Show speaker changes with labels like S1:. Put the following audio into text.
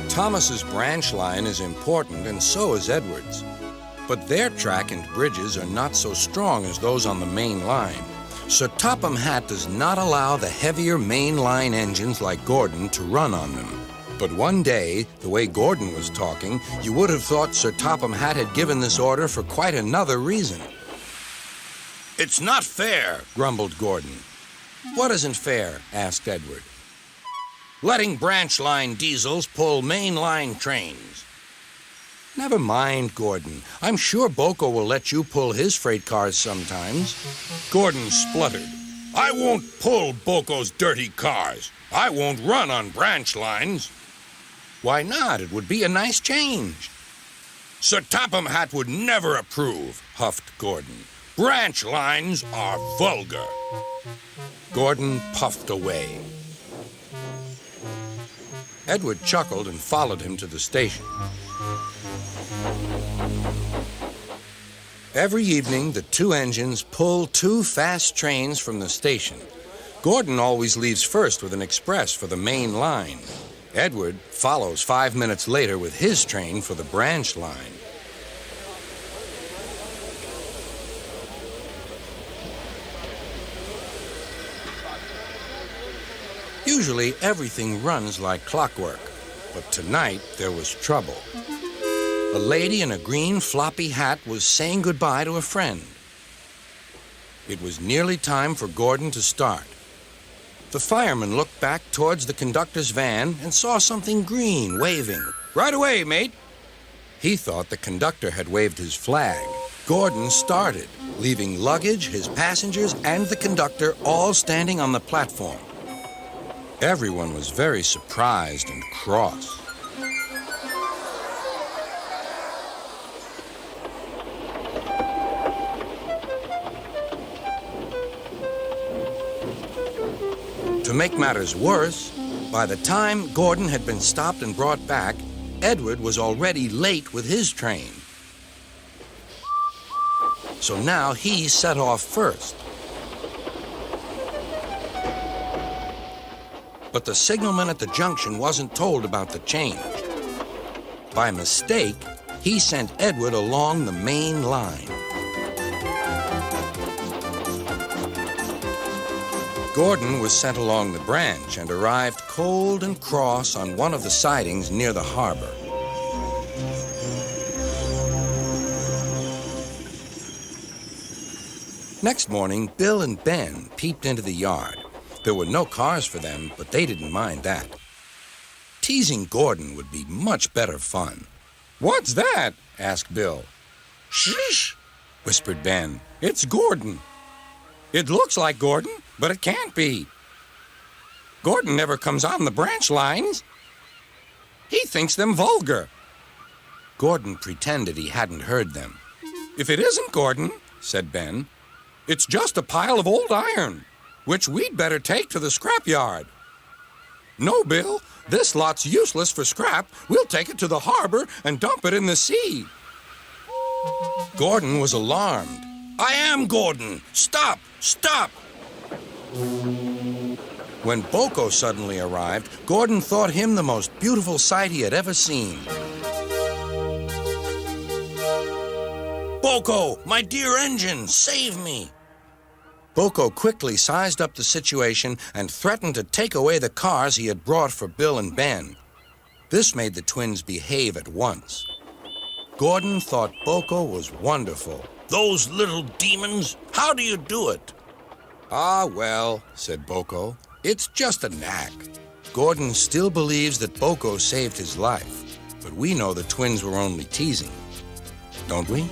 S1: Thomas's branch line is important, and so is Edward's. But their track and bridges are not so strong as those on the main line. Sir Topham Hatt does not allow the heavier main line engines like Gordon to run on them. But one day, the way Gordon was talking, you would have thought Sir Topham Hatt had given this order for quite another reason. "It's not fair," grumbled Gordon. "What isn't fair?" asked Edward. "Letting branch line diesels pull main line trains." "Never mind, Gordon. I'm sure Boko will let you pull his freight cars sometimes." Gordon spluttered. "I won't pull Boko's dirty cars. I won't run on branch lines." "Why not? It would be a nice change." "Sir Topham Hatt would never approve," huffed Gordon. "Branch lines are vulgar." Gordon puffed away. Edward chuckled and followed him to the station. Every evening, the two engines pull two fast trains from the station. Gordon always leaves first with an express for the main line. Edward follows 5 minutes later with his train for the branch line. Usually, everything runs like clockwork, but tonight there was trouble. A lady in a green floppy hat was saying goodbye to a friend. It was nearly time for Gordon to start. The fireman looked back towards the conductor's van and saw something green waving. "Right away, mate." He thought the conductor had waved his flag. Gordon started, leaving luggage, his passengers, and the conductor all standing on the platform. Everyone was very surprised and cross. To make matters worse, by the time Gordon had been stopped and brought back, Edward was already late with his train. So now he set off first. But the signalman at the junction wasn't told about the change. By mistake, he sent Edward along the main line. Gordon was sent along the branch and arrived cold and cross on one of the sidings near the harbor. Next morning, Bill and Ben peeped into the yard. There were no cars for them, but they didn't mind that. Teasing Gordon would be much better fun. "What's that?" asked Bill. "Shh," whispered Ben. "It's Gordon." "It looks like Gordon, but it can't be. Gordon never comes on the branch lines. He thinks them vulgar." Gordon pretended he hadn't heard them. "If it isn't Gordon," said Ben, "it's just a pile of old iron, which we'd better take to the scrapyard." "No, Bill, this lot's useless for scrap. We'll take it to the harbor and dump it in the sea." Gordon was alarmed. "I am Gordon. Stop! Stop!" When Boko suddenly arrived, Gordon thought him the most beautiful sight he had ever seen. "Boko, my dear engine, save me!" Boko quickly sized up the situation and threatened to take away the cars he had brought for Bill and Ben. This made the twins behave at once. Gordon thought Boko was wonderful. "Those little demons, how do you do it?" "Ah, well," said Boko, "it's just a knack." Gordon still believes that Boko saved his life, but we know the twins were only teasing, don't we?